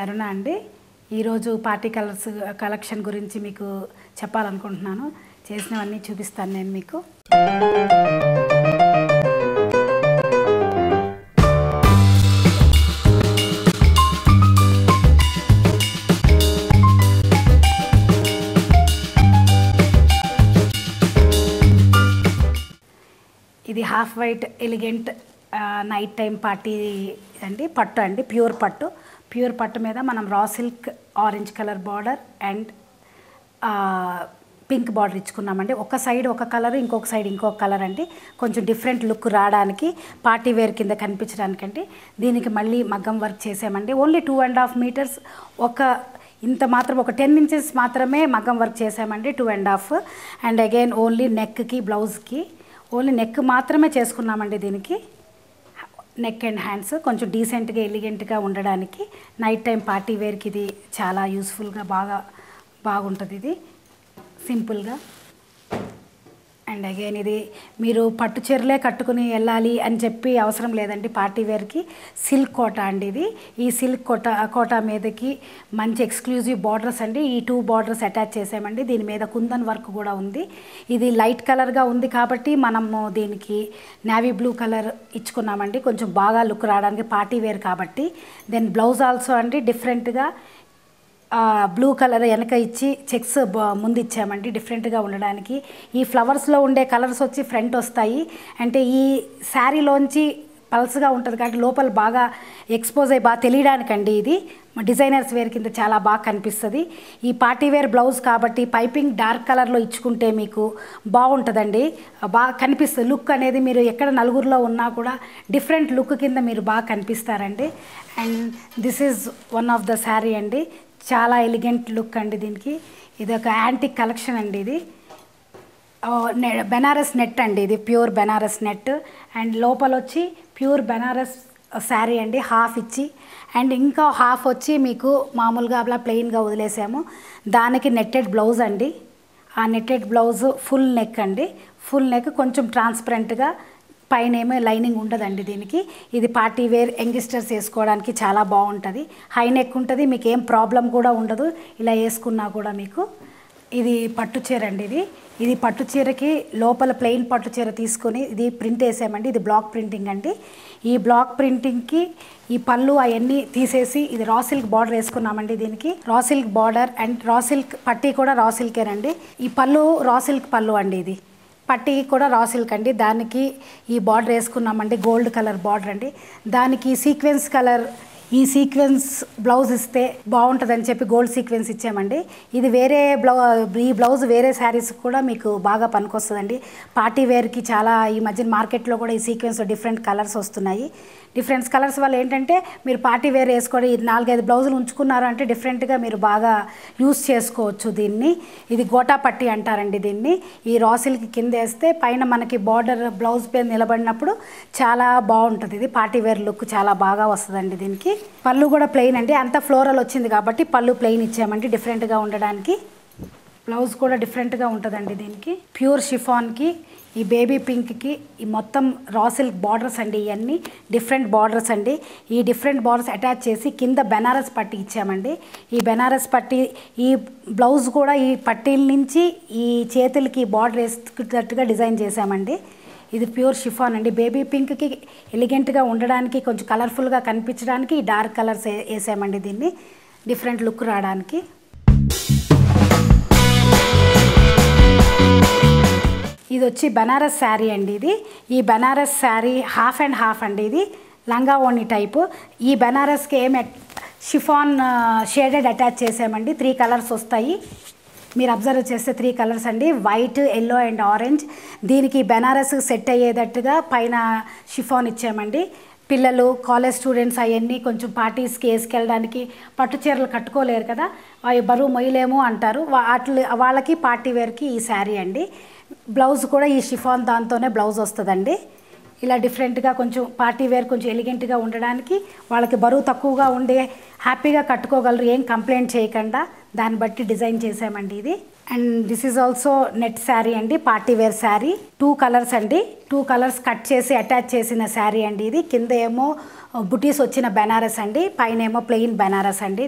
అరుణ అండి. ఈరోజు party colours collection గురించి మీకు చెప్పాలనుకుంటున్నాను. చేసినవన్నీ చూపిస్తాను నేను మీకు. ఇది half white elegant night time party అండి. పట్టు అండి, ప్యూర్ పట్టు. ప్యూర్ పట్టు మీద మనం raw silk orange colour border and pink border ఇచ్చుకున్నామండి. ఒక సైడ్ ఒక కలర్, ఇంకొక సైడ్ ఇంకొక కలర్ అండి. కొంచెం డిఫరెంట్ లుక్ రావడానికి, పార్టీ వేర్ కింద కనిపించడానికండి. దీనికి మళ్ళీ మగ్గం వర్క్ చేసామండి. ఓన్లీ 2.5 మీటర్స్, ఇంత మాత్రం ఒక 10 ఇంచెస్ మాత్రమే మగ్గం వర్క్ చేసామండి. 2.5 అండ్ అగైన్ ఓన్లీ నెక్కి, బ్లౌజ్కి ఓన్లీ నెక్ మాత్రమే చేసుకున్నామండి. దీనికి నెక్ అండ్ హ్యాండ్స్ కొంచెం డీసెంట్గా ఎలిగెంట్గా ఉండడానికి నైట్ టైం పార్టీ వేర్కి ఇది చాలా యూస్ఫుల్గా బాగుంటుంది. ఇది సింపుల్గా అండ్ అగైన్ ఇది మీరు పట్టు చీరలే కట్టుకుని వెళ్ళాలి అని చెప్పి అవసరం లేదండి. పార్టీ వేర్కి సిల్క్ కోటా అండి. ఈ సిల్క్ కోటా మీదకి మంచి ఎక్స్క్లూజివ్ బార్డర్స్ అండి. ఈ 2 బార్డర్స్ అటాచ్ చేసామండి. దీని మీద కుందన్ వర్క్ కూడా ఉంది. ఇది లైట్ కలర్గా ఉంది కాబట్టి మనము దీనికి నేవీ బ్లూ కలర్ ఇచ్చుకున్నామండి. కొంచెం బాగా లుక్ రావడానికి పార్టీ వేర్ కాబట్టి. దెన్ బ్లౌజ్ ఆల్సో అండి డిఫరెంట్గా బ్లూ కలర్ వెనక ఇచ్చి చెక్స్ ముందు ఇచ్చామండి డిఫరెంట్గా ఉండడానికి. ఈ ఫ్లవర్స్లో ఉండే కలర్స్ వచ్చి ఫ్రంట్ వస్తాయి. అంటే ఈ శారీలోంచి పల్స్గా ఉంటుంది కాబట్టి లోపల బాగా ఎక్స్పోజ్ అయ్యి బాగా తెలియడానికండి. ఇది డిజైనర్స్ వేర్ కింద చాలా బాగా కనిపిస్తుంది. ఈ పార్టీ వేర్ బ్లౌజ్ కాబట్టి పైపింగ్ డార్క్ కలర్లో ఇచ్చుకుంటే మీకు బాగుంటుందండి. బాగా కనిపిస్తుంది లుక్ అనేది. మీరు ఎక్కడ నలుగురిలో ఉన్నా కూడా డిఫరెంట్ లుక్ కింద మీరు బాగా కనిపిస్తారండి. And this is one of the sari అండి. చాలా ఎలిగెంట్ లుక్ అండి దీనికి. ఇది ఒక యాంటిక్ కలెక్షన్ అండి. ఇది బెనారస్ నెట్ అండి. ఇది ప్యూర్ బెనారస్ నెట్ అండ్ లోపల వచ్చి ప్యూర్ బెనారస్ శారీ అండి. హాఫ్ ఇచ్చి అండ్ ఇంకా హాఫ్ వచ్చి మీకు మామూలుగా అలా ప్లెయిన్గా వదిలేసాము. దానికి నెట్టెడ్ బ్లౌజ్ అండి. ఆ నెట్టెడ్ బ్లౌజ్ ఫుల్ నెక్ అండి. ఫుల్ నెక్ కొంచెం ట్రాన్స్పరెంట్గా, పైన ఏమో లైనింగ్ ఉండదండి దీనికి. ఇది పార్టీ వేర్ యంగిస్టర్స్ వేసుకోవడానికి చాలా బాగుంటుంది. హై నెక్ ఉంటుంది, మీకు ఏం ప్రాబ్లం కూడా ఉండదు ఇలా వేసుకున్నా కూడా మీకు. ఇది పట్టు చీర అండి. ఇది పట్టు చీరకి లోపల ప్లెయిన్ పట్టు చీర తీసుకొని ఇది ప్రింట్ వేసామండి. ఇది బ్లాక్ ప్రింటింగ్ అండి. ఈ బ్లాక్ ప్రింటింగ్కి ఈ పళ్ళు అవన్నీ తీసేసి ఇది రా సిల్క్ బార్డర్ వేసుకున్నామండి. దీనికి raw silk border and raw silk పట్టీ కూడా రా సిల్కేనండి. ఈ పళ్ళు రా సిల్క్ పళ్ళు అండి. ఇది పట్టీ కూడా రా సిల్క్ అండి. దానికి ఈ బార్డర్ వేసుకున్నామండి. గోల్డ్ కలర్ బార్డర్ అండి. దానికి సీక్వెన్స్ కలర్ ఈ సీక్వెన్స్ బ్లౌజ్ ఇస్తే బాగుంటుందని చెప్పి గోల్డ్ సీక్వెన్స్ ఇచ్చామండి. ఇది ఈ బ్లౌజ్ వేరే శారీస్ కూడా మీకు బాగా పనికొస్తుందండి. పార్టీ వేర్కి చాలా ఈ మధ్యన మార్కెట్లో కూడా ఈ సీక్వెన్స్ డిఫరెంట్ కలర్స్ వస్తున్నాయి. డిఫరెంట్ కలర్స్ వల్ల ఏంటంటే మీరు పార్టీ వేర్ వేసుకొని 4-5 బ్లౌజులు ఉంచుకున్నారు అంటే డిఫరెంట్గా మీరు బాగా యూస్ చేసుకోవచ్చు దీన్ని. ఇది గోటా పట్టీ అంటారండి దీన్ని. ఈ రా సిల్క్ కింద వేస్తే పైన మనకి బార్డర్ బ్లౌజ్ పైన నిలబడినప్పుడు చాలా బాగుంటుంది. ఇది పార్టీ వేర్ లుక్ చాలా బాగా వస్తుందండి దీనికి. పళ్ళు కూడా ప్లెయిన్ అండి. అంతా ఫ్లోరల్ వచ్చింది కాబట్టి పళ్ళు ప్లెయిన్ ఇచ్చామండి డిఫరెంట్గా ఉండడానికి. బ్లౌజ్ కూడా డిఫరెంట్గా ఉంటుందండి దీనికి. ప్యూర్ షిఫాన్కి ఈ బేబీ పింక్కి ఈ మొత్తం రా సిల్క్ బార్డర్స్ అండి. ఇవన్నీ డిఫరెంట్ బార్డర్స్ అండి. ఈ డిఫరెంట్ బార్డర్స్ అటాచ్ చేసి కింద బెనారస్ పట్టీ ఇచ్చామండి. ఈ బెనారస్ పట్టీ ఈ బ్లౌజ్ కూడా ఈ పట్టీల నుంచి ఈ చేతులకి బార్డర్ వేసుకున్నట్టుగా డిజైన్ చేసామండి. ఇది ప్యూర్ షిఫాన్ అండి. బేబీ పింక్కి ఎలిగెంట్గా ఉండడానికి, కొంచెం కలర్ఫుల్గా కనిపించడానికి ఈ డార్క్ కలర్స్ వేసామండి దీన్ని డిఫరెంట్ లుక్ రావడానికి. ఇది వచ్చి బనారస్ శారీ అండి. ఈ Banaras sari half and half అండి. ఇది లంగా ఓణి టైపు. ఈ బనారస్కి షిఫాన్ షేడెడ్ అటాచ్ చేసామండి. 3 కలర్స్ వస్తాయి. మీరు అబ్జర్వ్ చేస్తే 3 కలర్స్ అండి. White, yellow and orange. దీనికి బెనారస్ సెట్ అయ్యేటట్టుగా పైన షిఫాన్ ఇచ్చామండి. పిల్లలు, కాలేజ్ స్టూడెంట్స్ అవన్నీ కొంచెం పార్టీస్కి వేసుకెళ్ళడానికి పట్టు చీరలు కట్టుకోలేరు కదా, అవి బరువు మొయ్యలేము అంటారు. వాళ్ళకి పార్టీ వేర్కి ఈ శారీ అండి. బ్లౌజ్ కూడా ఈ షిఫాన్ దాంతోనే బ్లౌజ్ వస్తుందండి. ఇలా డిఫరెంట్గా కొంచెం పార్టీ వేర్ కొంచెం ఎలిగెంట్గా ఉండడానికి, వాళ్ళకి బరువు తక్కువగా ఉండే హ్యాపీగా కట్టుకోగలరు ఏం కంప్లైంట్ చేయకుండా. దాన్ని బట్టి డిజైన్ చేసామండి ఇది. And this is also net sari అండి, పార్టీ వేర్ శారీ. 2 కలర్స్ అండి, 2 కలర్స్ కట్ చేసి అటాచ్ చేసిన శారీ అండి ఇది. కింద ఏమో బుటీస్ వచ్చిన బెనారస్ అండి, పైన ఏమో ప్లెయిన్ బెనారస్ అండి.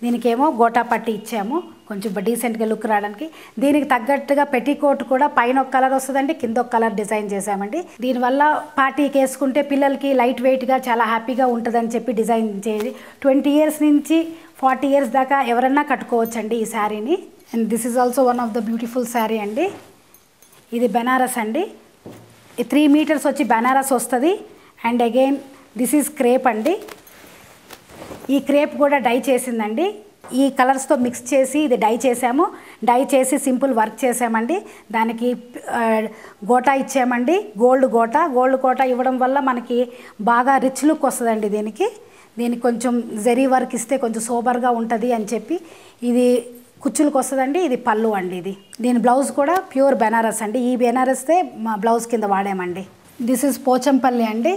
దీనికేమో గోటా పట్టి ఇచ్చాము కొంచెం డీసెంట్గా లుక్ రావడానికి. దీనికి తగ్గట్టుగా పెట్టికోట్ కూడా పైన ఒక కలర్ వస్తుందండి, కింద ఒక కలర్ డిజైన్ చేసామండి. దీనివల్ల పార్టీకి వేసుకుంటే పిల్లలకి లైట్ వెయిట్గా చాలా హ్యాపీగా ఉంటుందని చెప్పి డిజైన్ చేసి 20 ఇయర్స్ నుంచి 40 ఇయర్స్ దాకా ఎవరన్నా కట్టుకోవచ్చండి ఈ శారీని. And this is also one of the beautiful sari అండి. ఇది బెనారస్ అండి, 3 మీటర్స్ వచ్చి బెనారస్ వస్తుంది. And again this is crepe అండి. ఈ క్రేప్ కూడా డై చేసిందండి, ఈ కలర్స్తో మిక్స్ చేసి ఇది డై చేసాము. డై చేసి సింపుల్ వర్క్ చేసామండి. దానికి గోటా ఇచ్చామండి, గోల్డ్ గోటా ఇవ్వడం వల్ల మనకి బాగా రిచ్ లుక్ వస్తుందండి. దీనికి కొంచెం జరీ వర్క్ ఇస్తే కొంచెం సోబర్గా ఉంటుంది అని చెప్పి ఇది కుచ్చులకు వస్తుందండి. ఇది పళ్ళు అండి. దీని బ్లౌజ్ కూడా ప్యూర్ బెనారస్ అండి, ఈ బెనారస్తే మా బ్లౌజ్ కింద వాడామండి. దిస్ ఈజ్ పోచంపల్లి అండి.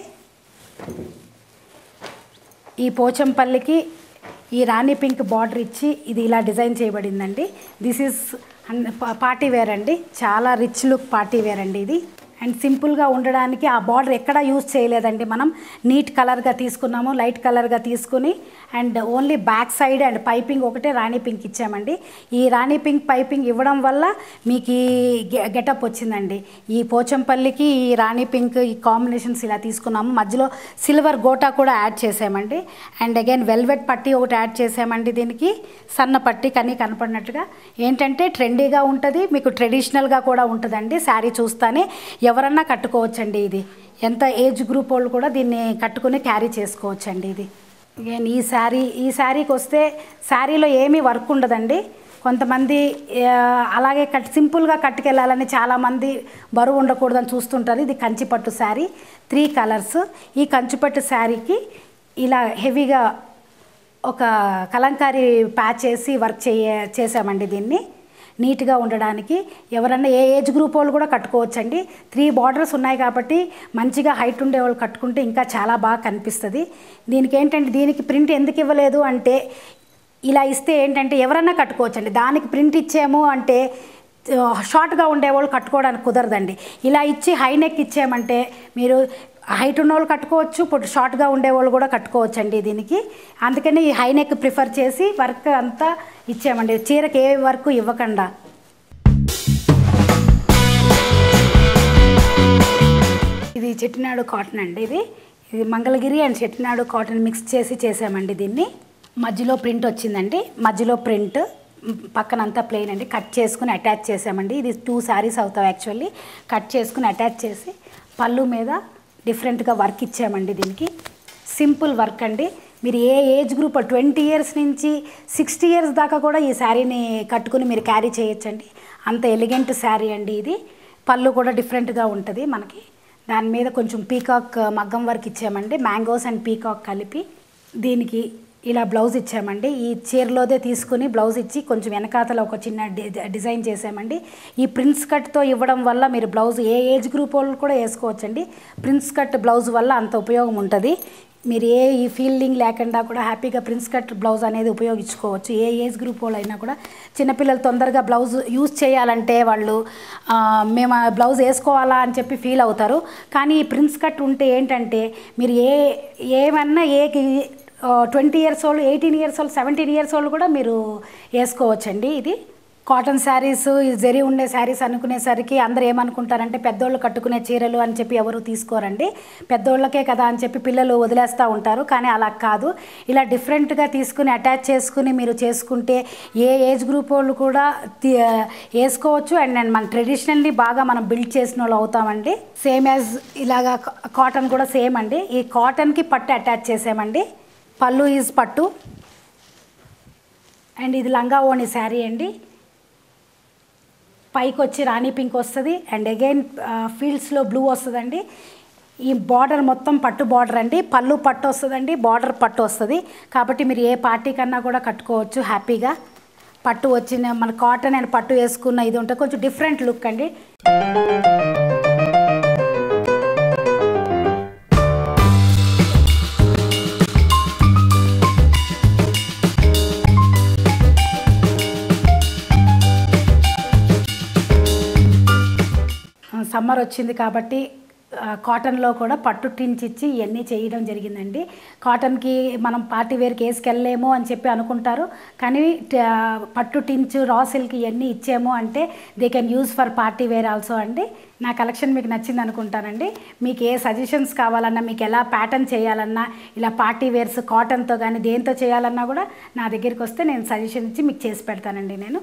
ఈ పోచంపల్లికి ఈ రాణి పింక్ బార్డర్ ఇచ్చి ఇది ఇలా డిజైన్ చేయబడిందండి. దిస్ ఈజ్ పార్టీ వేర్ అండి, చాలా రిచ్ లుక్ పార్టీ వేర్ అండి ఇది. అండ్ సింపుల్గా ఉండడానికి ఆ బార్డర్ ఎక్కడా యూజ్ చేయలేదండి, మనం నీట్ కలర్గా తీసుకున్నాము, లైట్ కలర్గా తీసుకుని and only back side and piping ఒకటే రాణి పింక్ ఇచ్చామండి. ఈ రాణి పింక్ పైపింగ్ ఇవ్వడం వల్ల మీకు ఈ గెటప్ వచ్చిందండి. ఈ పోచంపల్లికి ఈ రాణి పింక్ ఈ కాంబినేషన్స్ ఇలా తీసుకున్నాము. మధ్యలో సిల్వర్ గోటా కూడా యాడ్ చేసామండి. అండ్ అగైన్ వెల్వెట్ పట్టీ ఒకటి యాడ్ చేసామండి. దీనికి సన్న పట్టీ కనీ కనపడినట్టుగా ఏంటంటే ట్రెండీగా ఉంటుంది, మీకు ట్రెడిషనల్గా కూడా ఉంటుందండి. శారీ చూస్తానే ఎవరన్నా కట్టుకోవచ్చండి. ఇది ఎంత ఏజ్ గ్రూప్ వాళ్ళు కూడా దీన్ని కట్టుకుని క్యారీ చేసుకోవచ్చండి. ఇది ఈ శారీకి వస్తే శారీలో ఏమీ వర్క్ ఉండదండి. కొంతమంది అలాగే సింపుల్గా కట్టుకెళ్ళాలని చాలామంది బరువు ఉండకూడదని చూస్తుంటారు. ఇది కంచిపట్టు శారీ, 3 కలర్స్. ఈ కంచిపట్టు శారీకి ఇలా హెవీగా ఒక కలంకారీ ప్యాచ్ చేసి వర్క్ చేసామండి. దీన్ని నీట్గా ఉండడానికి ఎవరన్నా ఏ ఏజ్ గ్రూప్ వాళ్ళు కూడా కట్టుకోవచ్చండి. 3 బార్డర్స్ ఉన్నాయి కాబట్టి మంచిగా హైట్ ఉండే వాళ్ళు కట్టుకుంటే ఇంకా చాలా బాగా కనిపిస్తుంది. దీనికి ప్రింట్ ఎందుకు ఇవ్వలేదు అంటే ఇలా ఇస్తే ఏంటంటే ఎవరన్నా కట్టుకోవచ్చండి. దానికి ప్రింట్ ఇచ్చాము అంటే షార్ట్గా ఉండేవాళ్ళు కట్టుకోవడానికి కుదరదండి. ఇలా ఇచ్చి హై నెక్ ఇచ్చామంటే మీరు హైట్ ఉన్న వాళ్ళు కట్టుకోవచ్చు, ఇప్పుడు షార్ట్గా ఉండేవాళ్ళు కూడా కట్టుకోవచ్చండి దీనికి. అందుకని ఈ హై నెక్ ప్రిఫర్ చేసి వర్క్ అంతా ఇచ్చామండి, చీరకి ఏ వర్క్ ఇవ్వకుండా. ఇది చెట్టినాడు కాటన్ అండి. ఇది Mangalagiri and Chettinad cotton mix చేసి చేసామండి. దీన్ని మధ్యలో ప్రింట్ వచ్చిందండి, మధ్యలో ప్రింట్ పక్కనంతా ప్లెయిన్ అండి. కట్ చేసుకుని అటాచ్ చేసామండి. ఇది 2 శారీస్ అవుతాయి యాక్చువల్లీ. కట్ చేసుకుని అటాచ్ చేసి పళ్ళు మీద డిఫరెంట్గా వర్క్ ఇచ్చామండి. దీనికి సింపుల్ వర్క్ అండి. మీరు ఏ ఏజ్ గ్రూప్ 20 ఇయర్స్ నుంచి 60 ఇయర్స్ దాకా కూడా ఈ శారీని కట్టుకుని మీరు క్యారీ చేయొచ్చండి. అంత ఎలిగెంట్ శారీ అండి ఇది. పళ్ళు కూడా డిఫరెంట్గా ఉంటుంది మనకి. దాని మీద కొంచెం పీకాక్ మగ్గం వర్క్ ఇచ్చామండి, మ్యాంగోస్ అండ్ పీకాక్ కలిపి. దీనికి ఇలా బ్లౌజ్ ఇచ్చామండి. ఈ చీరలోదే తీసుకుని బ్లౌజ్ ఇచ్చి కొంచెం వెనకాతల ఒక చిన్న డిజైన్ చేసామండి. ఈ ప్రిన్స్ కట్తో ఇవ్వడం వల్ల మీరు బ్లౌజ్ ఏ ఏజ్ గ్రూప్ వాళ్ళు కూడా వేసుకోవచ్చండి. ప్రిన్స్ కట్ బ్లౌజ్ వల్ల అంత ఉపయోగం ఉంటుంది. మీరు ఈ ఫీల్డింగ్ లేకుండా కూడా హ్యాపీగా ప్రిన్స్ కట్ బ్లౌజ్ అనేది ఉపయోగించుకోవచ్చు. ఏ ఏజ్ గ్రూప్ వాళ్ళు అయినా కూడా. చిన్నపిల్లలు తొందరగా బ్లౌజ్ యూజ్ చేయాలంటే వాళ్ళు మేము ఆ బ్లౌజ్ వేసుకోవాలా అని చెప్పి ఫీల్ అవుతారు. కానీ ఈ ప్రిన్స్ కట్ ఉంటే ఏంటంటే మీరు ఏమన్నా 20 ఇయర్స్ వాళ్ళు, 18 ఇయర్స్ వాళ్ళు, 17 ఇయర్స్ వాళ్ళు కూడా మీరు వేసుకోవచ్చండి. ఇది కాటన్ శారీస్, జరీ ఉండే శారీస్ అనుకునేసరికి అందరూ ఏమనుకుంటారంటే పెద్దోళ్ళు కట్టుకునే చీరలు అని చెప్పి ఎవరు తీసుకోరండి. పెద్దోళ్ళకే కదా అని చెప్పి పిల్లలు వదిలేస్తూ ఉంటారు. కానీ అలా కాదు, ఇలా డిఫరెంట్గా తీసుకుని అటాచ్ చేసుకుని మీరు చేసుకుంటే ఏ ఏజ్ గ్రూప్ వాళ్ళు కూడా వేసుకోవచ్చు. అండ్ మన ట్రెడిషనల్ని బాగా మనం బిల్డ్ చేసిన వాళ్ళు అవుతామండి. సేమ్ యాజ్ ఇలాగా కాటన్ కూడా సేమ్ అండి. ఈ కాటన్కి పట్టు అటాచ్ చేసామండి. పళ్ళు ఈజ్ పట్టు అండ్ ఇది లంగా ఓణి శారీ అండి. పైకి వచ్చి రాణి పింక్ వస్తుంది అండ్ అగైన్ ఫీల్డ్స్లో బ్లూ వస్తుందండి. ఈ బార్డర్ మొత్తం పట్టు బార్డర్ అండి. పళ్ళు పట్టు వస్తుందండి, బార్డర్ పట్టు వస్తుంది. కాబట్టి మీరు ఏ పార్టీ కన్నా కూడా కట్టుకోవచ్చు హ్యాపీగా. పట్టు వచ్చిన మన కాటన్ అండ్ పట్టు వేసుకున్న ఇది ఉంటుంది, కొంచెం డిఫరెంట్ లుక్ అండి. సమ్మర్ వచ్చింది కాబట్టి కాటన్లో కూడా పట్టు టిన్స్ ఇచ్చి ఇవన్నీ చేయడం జరిగిందండి. కాటన్కి మనం పార్టీ వేర్కి వేసుకెళ్ళలేము అని చెప్పి అనుకుంటారు, కానీ పట్టు టిన్స్ రా సిల్క్ ఇవన్నీ ఇచ్చాము అంటే they can use for party wear also అండి. నా కలెక్షన్ మీకు నచ్చింది అనుకుంటానండి. మీకు ఏ సజెషన్స్ కావాలన్నా, మీకు ఎలా ప్యాటర్న్ చేయాలన్నా, ఇలా పార్టీ వేర్స్ కాటన్తో కానీ దేంతో చేయాలన్నా కూడా నా దగ్గరికి వస్తే నేను సజెషన్ ఇచ్చి మీకు చేసి పెడతానండి నేను.